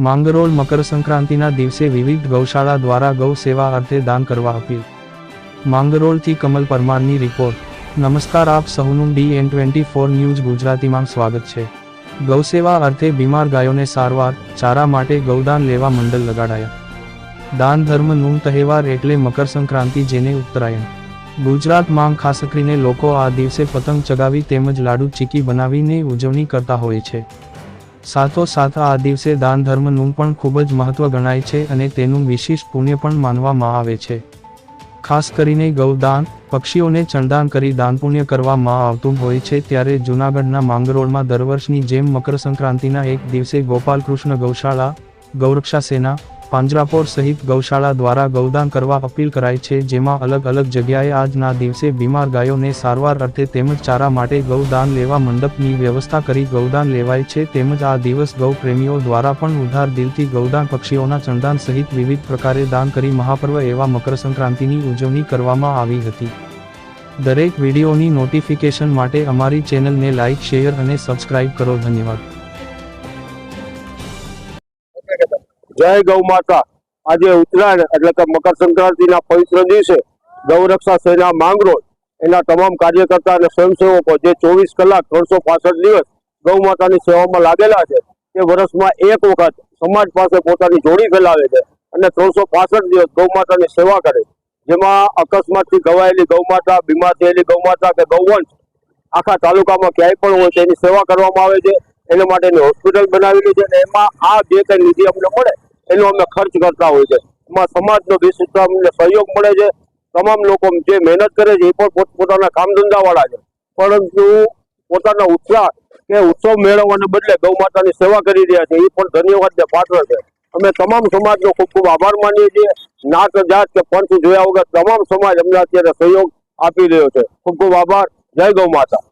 માંગરોળ મકર સંક્રાંતિના દિવસે વિવિધ ગૌશાળા દ્વારા ગૌ સેવા અર્થે દાન કરવા અપીલ। માંગરોળથી કમલ પરમારની રિપોર્ટ। નમસ્કાર, આપ સૌનું DN24 ન્યૂઝ ગુજરાતીમાં સ્વાગત છે। ગૌસેવા અર્થે બીમાર ગાયોને સારવાર, ચારા માટે ગૌદાન લેવા મંડળ લગાડાયા। દાન ધર્મનું તહેવાર એટલે મકર સંક્રાંતિ, જેને ઉત્તરાયણ ગુજરાતમાં ખાસ કરીને લોકો આ દિવસે પતંગ ચગાવી તેમજ લાડુ ચીકી બનાવીને ઉજવણી કરતા હોય છે। સાથોસાથ આ દિવસે દાન ધર્મનું પણ ખૂબ જ મહત્વ ગણાય છે અને તેનું વિશેષ પુણ્ય પણ માનવામાં આવે છે। ખાસ કરીને ગૌદાન, પક્ષીઓને ચણદાન કરી દાન પુણ્ય કરવામાં આવતું હોય છે। ત્યારે જૂનાગઢના માંગરોળમાં દર વર્ષની જેમ મકર સંક્રાંતિના એક દિવસે ગોપાલકૃષ્ણ ગૌશાળા, ગૌરક્ષા સેના, પાંજરાપોર સહિત ગૌશાળા દ્વારા ગૌદાન કરવા અપીલ કરાઈ છે, જેમાં અલગ અલગ જગ્યાએ આજના દિવસે બીમાર ગાયોને સારવાર અર્થે તેમજ ચારા માટે ગૌદાન લેવા મંડપની વ્યવસ્થા કરી ગૌદાન લેવાય છે। તેમજ આ દિવસ ગૌ પ્રેમીઓ દ્વારા પણ ઉદાર દિલથી ગૌદાન, પક્ષીઓના ચણદાન સહિત વિવિધ પ્રકારે દાન કરી મહાપર્વ એવા મકર સંક્રાંતિની ઉજવણી કરવામાં આવી હતી। દરેક વિડીયોની નોટિફિકેશન માટે અમારી ચેનલને લાઇક, શેર અને સબસ્ક્રાઇબ કરો। ધન્યવાદ। જય ગૌ માતા। આજે ઉત્તરાયણ એટલે કે મકર સંક્રાંતિના પવિત્ર દિવસે ગૌરક્ષા સેના માંગરોળ એના તમામ કાર્યકર્તા અને સ્વયંસેવકો જે 24 કલાક 365 દિવસ ગૌ માતાની સેવામાં લાગેલા છે, તે વર્ષમાં એક વખત સમાજ પાસે પોતાની જોડી ફેલાવે છે અને 365 દિવસ ગૌ માતાની સેવા કરે, જેમાં અકસ્માતથી ગવાયેલી ગૌ માતા, બીમાર થયેલી ગૌ માતા કે ગૌવંશ આખા તાલુકામાં ક્યાંય પણ હોય તેની સેવા કરવામાં આવે છે। એના માટેની હોસ્પિટલ બનાવેલી છે અને એમાં આ જે કંઈ નિધિ અમને મળે એનો અમે ખર્ચ કરતા હોય છે। એમાં સમાજનો વિશેષ અમને સહયોગ મળે છે। તમામ લોકો જે મહેનત કરે છે એ પણ પોતપોતાના કામ ધંધાવાળા છે, પરંતુ પોતાના ઉત્સાહ કે ઉત્સવ મેળવવાને બદલે ગૌ માતાની સેવા કરી રહ્યા છે, એ પણ ધન્યવાદને પાત્ર છે। અમે તમામ સમાજનો ખૂબ ખૂબ આભાર માનીએ છીએ। નાત જાત કે પંથ જોયા વગર તમામ સમાજ અમને અત્યારે સહયોગ આપી રહ્યો છે। ખૂબ ખૂબ આભાર। જય ગૌ માતા।